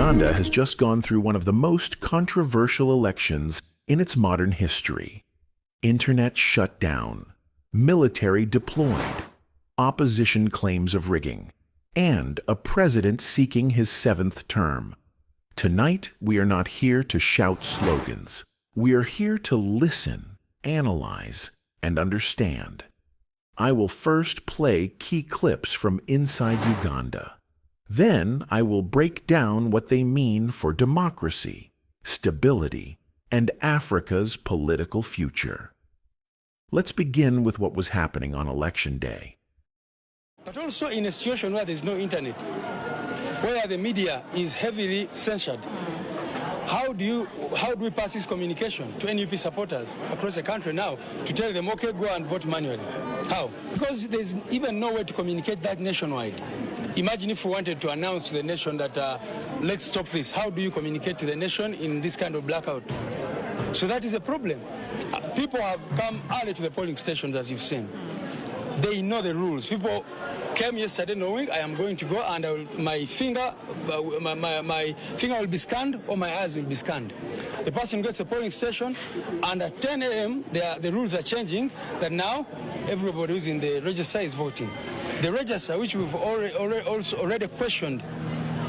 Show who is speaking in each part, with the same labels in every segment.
Speaker 1: Uganda has just gone through one of the most controversial elections in its modern history. Internet shut down, military deployed, opposition claims of rigging, and a president seeking his 7th term. Tonight, we are not here to shout slogans. We are here to listen, analyze, and understand. I will first play key clips from inside Uganda. Then I will break down what they mean for democracy, stability, and Africa's political future. Let's begin with what was happening on Election Day.
Speaker 2: But also in a situation where there's no internet, where the media is heavily censored, how do we pass this communication to NUP supporters across the country now to tell them, okay, go and vote manually? How? Because there's even no way to communicate that nationwide. Imagine if we wanted to announce to the nation that let's stop this. How do you communicate to the nation in this kind of blackout? So that is a problem. People have come early to the polling stations, as you've seen. They know the rules. People came yesterday knowing I am going to go and my finger will be scanned or my eyes will be scanned. The person gets a polling station, and at 10 a.m. the rules are changing that now everybody who's in the register is voting. The register, which we've already questioned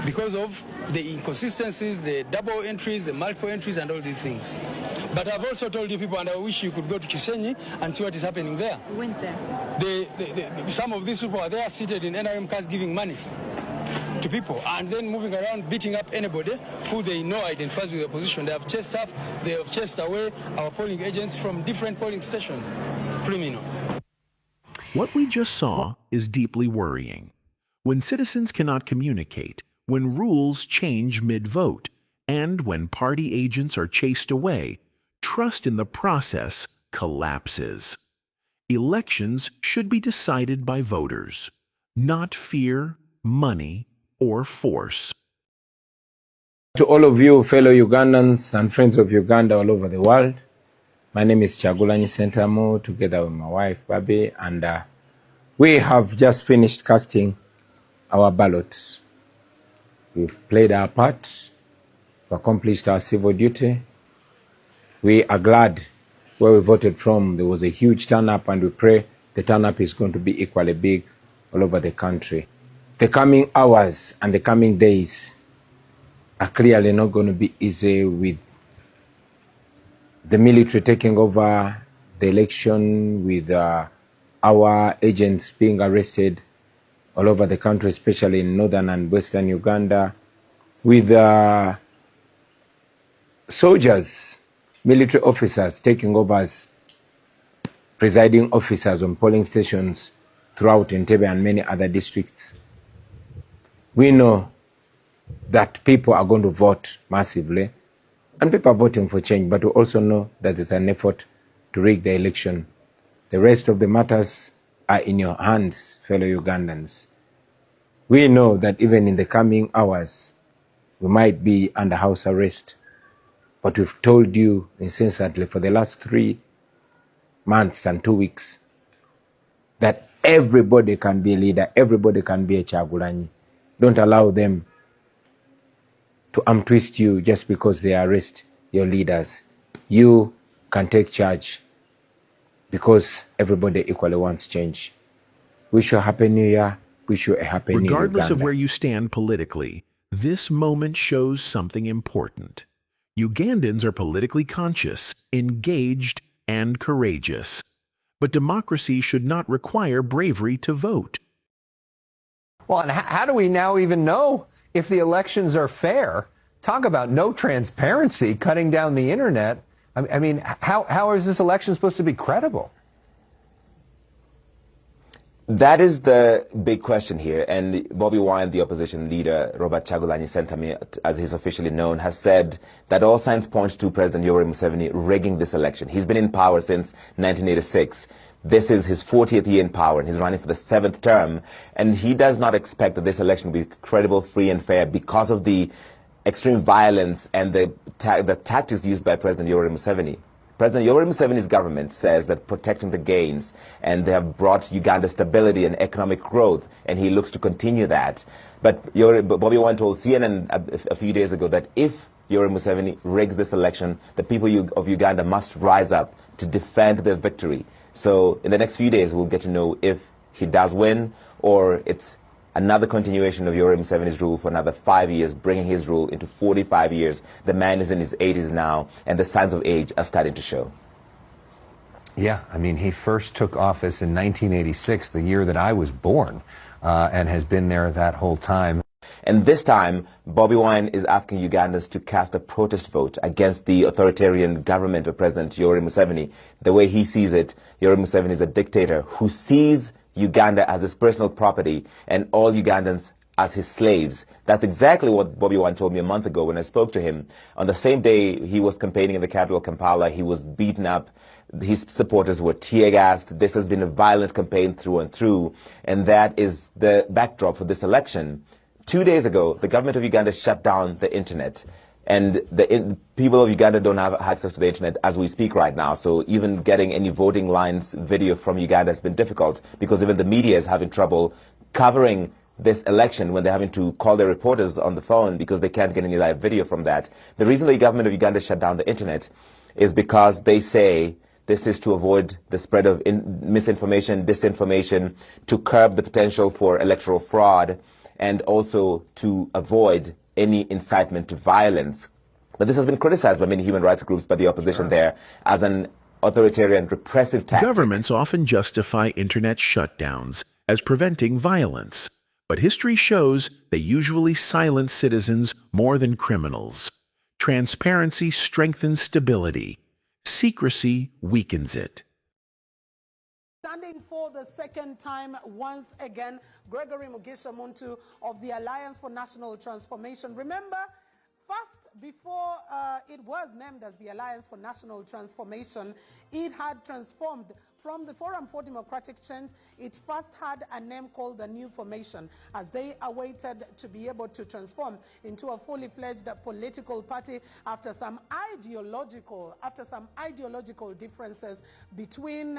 Speaker 2: because of the inconsistencies, the double entries, the multiple entries, and all these things. But I've also told you people, and I wish you could go to Chisenyi and see what is happening there.
Speaker 3: We went there.
Speaker 2: Some of these people are there seated in NRM cars giving money to people and then moving around beating up anybody who they know identifies with the opposition. They have chased away our polling agents from different polling stations. Criminal.
Speaker 1: What we just saw is deeply worrying. When citizens cannot communicate, when rules change mid-vote, and when party agents are chased away, trust in the process collapses. Elections should be decided by voters, not fear, money, or force.
Speaker 4: To all of you fellow Ugandans and friends of Uganda all over the world, my name is Kyagulanyi Ssentamu, together with my wife Babi, and we have just finished casting our ballot. We've played our part, we've accomplished our civil duty. We are glad where we voted from. There was a huge turn-up, and we pray the turn-up is going to be equally big all over the country. The coming hours and the coming days are clearly not going to be easy, with the military taking over the election, with our agents being arrested all over the country, especially in northern and western Uganda, with soldiers, military officers taking over as presiding officers on polling stations throughout Entebbe and many other districts. We know that people are going to vote massively, and people are voting for change, but we also know that it's an effort to rig the election. The rest of the matters are in your hands, fellow Ugandans. We know that even in the coming hours, we might be under house arrest, but we've told you incessantly for the last 3 months and 2 weeks that everybody can be a leader, everybody can be a Kyagulanyi. Don't allow them to twist you just because they arrest your leaders. You can take charge, because everybody equally wants change. Wish you a happy new year. Wish you a happy new year.
Speaker 1: Regardless of where you stand politically, this moment shows something important. Ugandans are politically conscious, engaged, and courageous. But democracy should not require bravery to vote.
Speaker 5: Well, and how do we now even know if the elections are fair? Talk about no transparency, cutting down the internet. I mean, how is this election supposed to be credible?
Speaker 6: That is the big question here. And Bobby Wine, the opposition leader, Robert Kyagulanyi Ssentamu, as he's officially known, has said that all signs point to President Yoweri Museveni rigging this election. He's been in power since 1986. This is his 40th year in power, and he's running for the 7th term. And he does not expect that this election will be credible, free, and fair because of the extreme violence and the tactics used by President Yoweri Museveni. President Yoweri Museveni's government says that protecting the gains and they have brought Uganda stability and economic growth, and he looks to continue that. But Bobby Wine told CNN a few days ago that if Yoweri Museveni rigs this election, the people of Uganda must rise up to defend their victory. So in the next few days, we'll get to know if he does win or it's another continuation of Yoweri Museveni's rule for another 5 years, bringing his rule into 45 years. The man is in his 80s now, and the signs of age are starting to show.
Speaker 5: Yeah, I mean, he first took office in 1986, the year that I was born, and has been there that whole time.
Speaker 6: And this time, Bobby Wine is asking Ugandans to cast a protest vote against the authoritarian government of President Yoweri Museveni. The way he sees it, Yoweri Museveni is a dictator who sees Uganda as his personal property and all Ugandans as his slaves. That's exactly what Bobby Wine told me a month ago when I spoke to him. On the same day he was campaigning in the capital, Kampala, he was beaten up. His supporters were tear-gassed. This has been a violent campaign through and through, and that is the backdrop for this election. 2 days ago, the government of Uganda shut down the internet. And the people of Uganda don't have access to the internet as we speak right now. So even getting any voting lines video from Uganda has been difficult because even the media is having trouble covering this election when they're having to call their reporters on the phone because they can't get any live video from that. The reason the government of Uganda shut down the internet is because they say this is to avoid the spread of misinformation, disinformation, to curb the potential for electoral fraud, and also to avoid any incitement to violence. But this has been criticized by many human rights groups, by the opposition there, as an authoritarian repressive tactic.
Speaker 1: Governments often justify internet shutdowns as preventing violence, but history shows they usually silence citizens more than criminals. Transparency strengthens stability. Secrecy weakens it.
Speaker 3: Standing for the second time, once again, Gregory Mugisha Muntu of the Alliance for National Transformation. Remember, first, before it was named as the Alliance for National Transformation, it had transformed from the Forum for Democratic Change. It first had a name called the New Formation, as they awaited to be able to transform into a fully fledged political party after some ideological differences between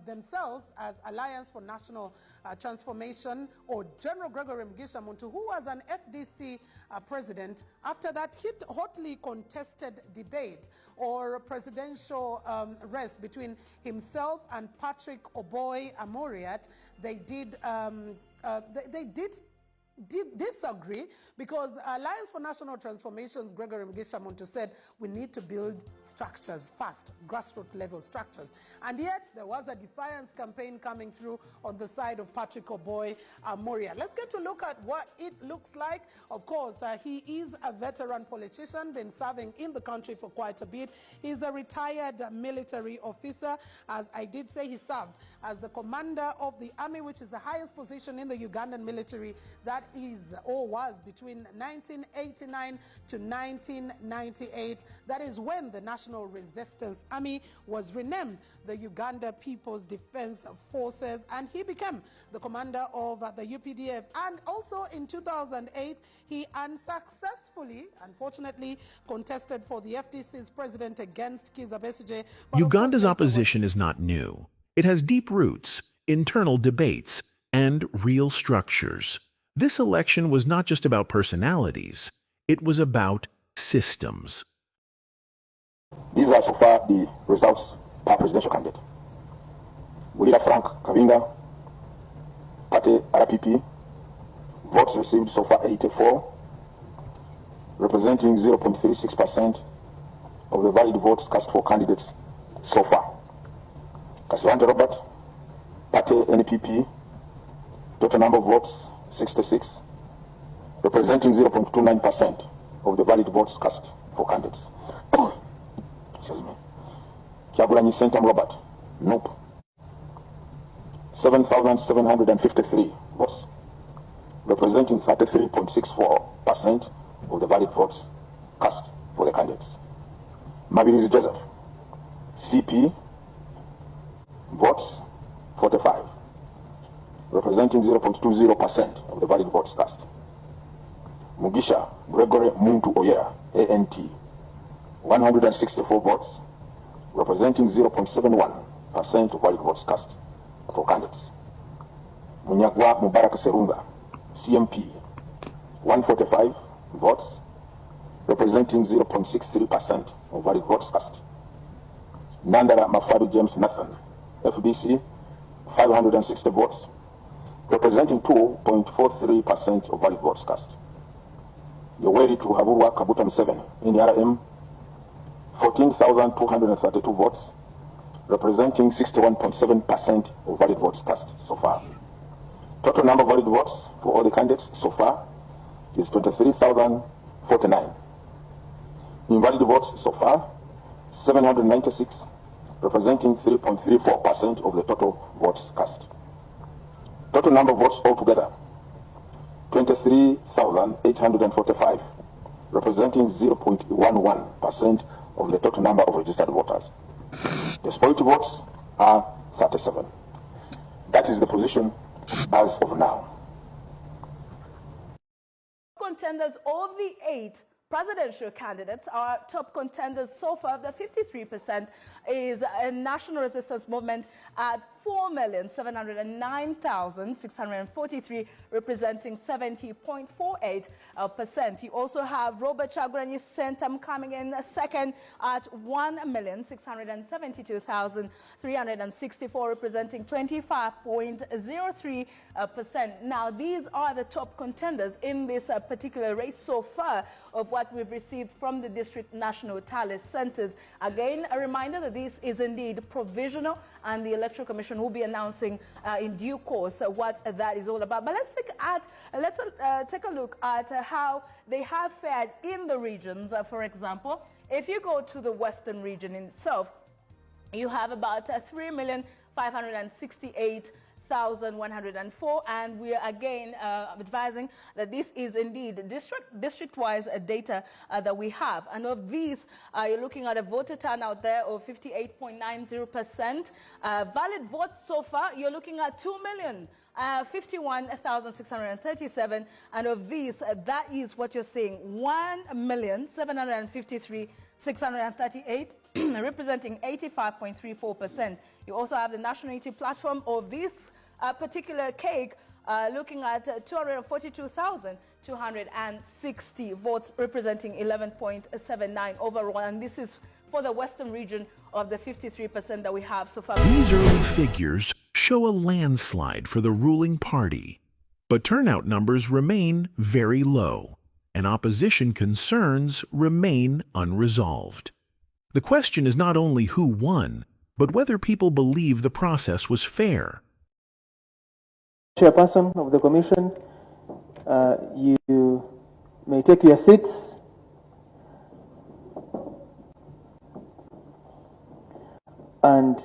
Speaker 3: themselves as Alliance for National Transformation, or General Gregory Mugisha Muntu, who was an FDC president. After that hotly contested debate or presidential race between himself and Patrick Oboy Amoriat, they did disagree, because Alliance for National Transformation's Gregory Mugisha Muntu said we need to build structures first, grassroots level structures. And yet there was a defiance campaign coming through on the side of Patrick Oboy Amoriat. Let's get to look at what it looks like. Of course, he is a veteran politician, been serving in the country for quite a bit. He's a retired military officer. As I did say, he served as the commander of the army, which is the highest position in the Ugandan military. That is, or was, between 1989 to 1998. That is when the National Resistance Army was renamed the Uganda People's Defense Forces, and he became the commander of the UPDF. And also in 2008, he unsuccessfully, unfortunately, contested for the FDC's president against Kizza Besigye.
Speaker 1: Uganda's opposition is not new. It has deep roots, internal debates, and real structures. This election was not just about personalities, it was about systems.
Speaker 7: These are so far the results per presidential candidate. Leader Frank Kabinga, Party RPP, votes received so far 84, representing 0.36% of the valid votes cast for candidates so far. Kaswante Robert, Party NPP, total number of votes 66, representing 0.29% of the valid votes cast for candidates. Excuse me. Kyagulanyi Sentam Robert, nope. 7,753 votes, representing 33.64% of the valid votes cast for the candidates. Mabilizi Joseph, CP, votes 45, representing 0.20% of the valid votes cast. Mugisha Gregory Muntu Oyera, ANT, 164 votes, representing 0.71% of valid votes cast for candidates. Munyagwa Mubarak Serunga, CMP, 145 votes, representing 0.63% of valid votes cast. Nandara Mafari James Nathan, FDC, 560 votes, representing 2.43% of valid votes cast. Yoweri Tuhaburwa Kabuta Museveni, NRM, 14,232 votes, representing 61.7% of valid votes cast so far. Total number of valid votes for all the candidates so far is 23,049. Invalid votes so far, 796, representing 3.34% of the total votes cast. Total number of votes altogether, 23,845, representing 0.11% of the total number of registered voters. The spoiled votes are 37. That is the position as of now.
Speaker 8: Contenders, all the 8 presidential candidates are top contenders so far. The 53% is a national resistance movement at 4,709,643, representing 70.48%. You also have Robert Chagulanyi Sentam coming in second at 1,672,364, representing 25.03%. Now, these are the top contenders in this particular race so far of what we've received from the district national tally centers. Again, a reminder that this is indeed provisional, and the Electoral Commission will be announcing in due course what that is all about. But let's take a look at how they have fared in the regions. For example, if you go to the western region in itself, you have about 3,568,104, and we are again advising that this is indeed district-wise data that we have. And of these, you're looking at a voter turnout there of 58.90%. Valid votes so far, you're looking at 2,051,637, and of these, that is what you're seeing, 1,753,638, representing 85.34%. You also have the National Unity Platform of this particular cake, looking at 242,260 votes, representing 11.79 overall. And this is for the western region of the 53% that we have so far.
Speaker 1: These early figures show a landslide for the ruling party, but turnout numbers remain very low, and opposition concerns remain unresolved. The question is not only who won, but whether people believe the process was fair.
Speaker 9: Chairperson of the Commission, you may take your seats. And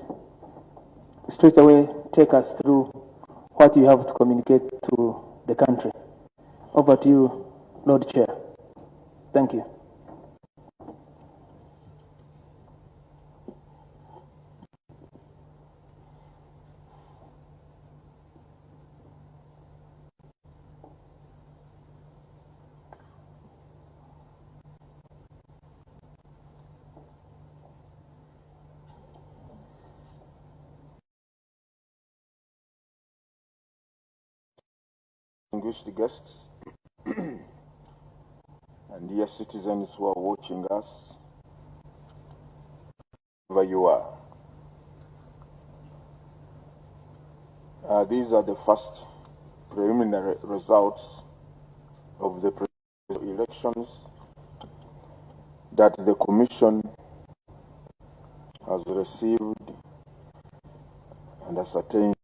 Speaker 9: straight away take us through what you have to communicate to the country. Over to you, Lord Chair. Thank you.
Speaker 7: Distinguished guests and dear citizens who are watching us, wherever you are. These are the first preliminary results of the presidential elections that the Commission has received and ascertained.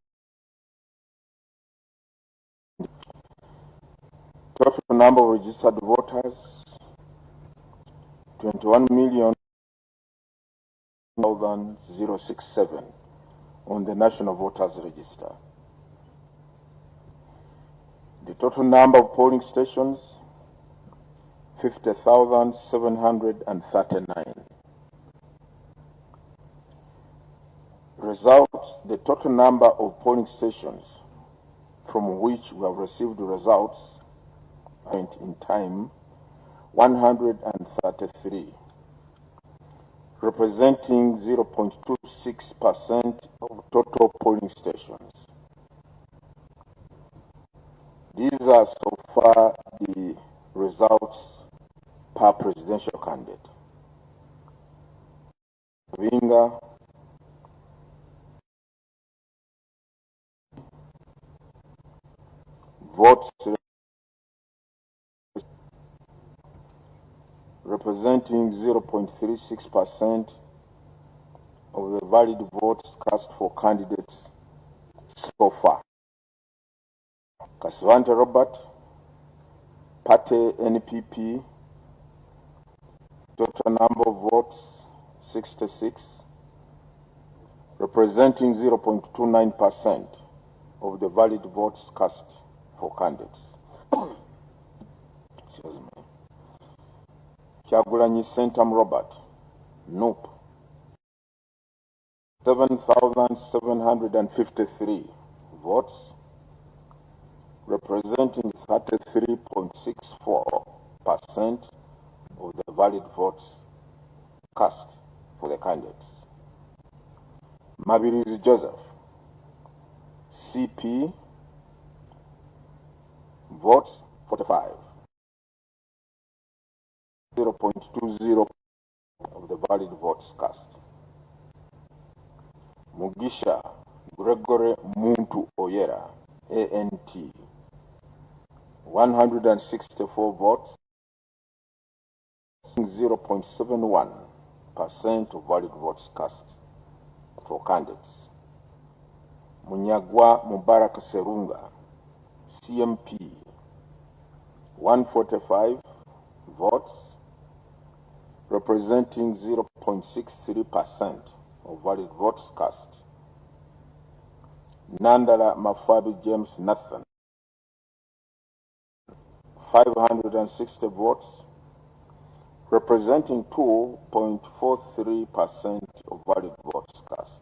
Speaker 7: Total number of registered voters, 21,067 on the National Voters Register. The total number of polling stations, 50,739. Results, the total number of polling stations from which we have received the results in time, 133. representing 0.26% of total polling stations. These are so far the results per presidential candidate. Vinga, votes representing 0.36% of the valid votes cast for candidates so far. Kaswante Robert, Party NPP, total number of votes 66, representing 0.29% of the valid votes cast for candidates. Excuse me. Kyagulanyi Sentam Robert, NUP, 7,753 votes, representing 33.64% of the valid votes cast for the candidates. Mabirizi Joseph, CP, votes 45, 0.20% of the valid votes cast. Mugisha Gregory Muntu Oyera, ANT, 164 votes, 0.71% of valid votes cast for candidates. Munyagwa Mubarak Serunga, CMP, 145 votes, representing 0.63% of valid votes cast. Nandala Mafabi James Nathan, 560 votes, representing 2.43% of valid votes cast.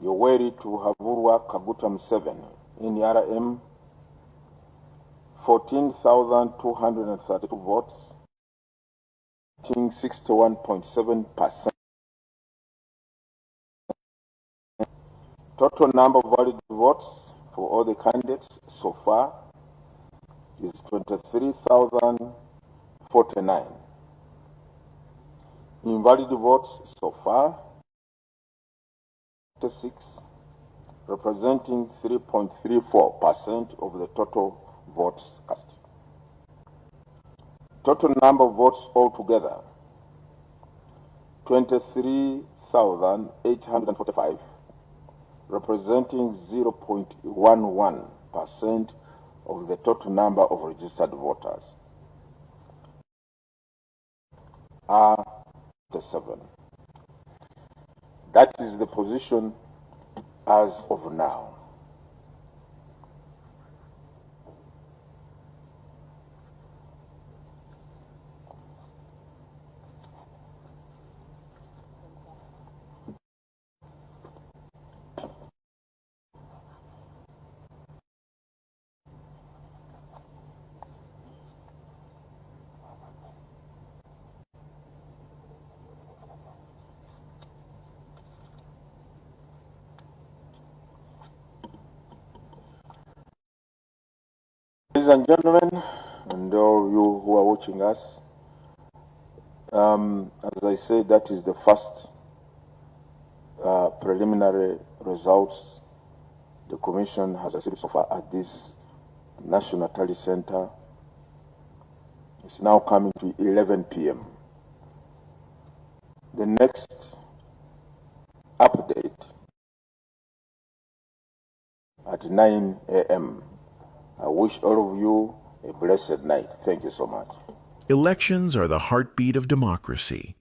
Speaker 7: Yoweri Tuhavurwa Kaguta Museveni, NRM, 14,232 votes, 61.7%. Total number of valid votes for all the candidates so far is 23,049. Invalid votes so far, 6, representing 3.34% of the total votes cast. Total number of votes altogether, 23,845, representing 0.11% of the total number of registered voters. Are 7. That is the position as of now. Ladies and gentlemen, and all you who are watching us, as I said, that is the first preliminary results the Commission has received so far at this National Tally Center. It's now coming to 11 p.m. The next update at 9 a.m. I wish all of you a blessed night. Thank you so much.
Speaker 1: Elections are the heartbeat of democracy.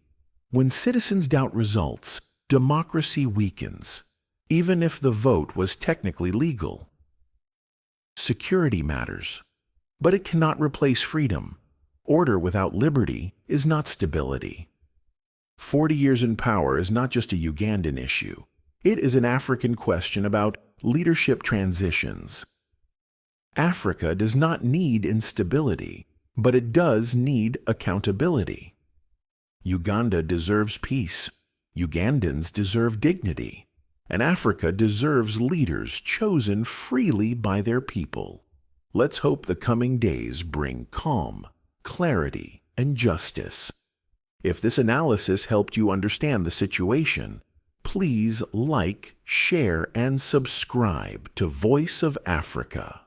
Speaker 1: When citizens doubt results, democracy weakens, even if the vote was technically legal. Security matters, but it cannot replace freedom. Order without liberty is not stability. 40 years in power is not just a Ugandan issue. It is an African question about leadership transitions. Africa does not need instability, but it does need accountability. Uganda deserves peace. Ugandans deserve dignity. And Africa deserves leaders chosen freely by their people. Let's hope the coming days bring calm, clarity, and justice. If this analysis helped you understand the situation, please like, share, and subscribe to Voice of Africa.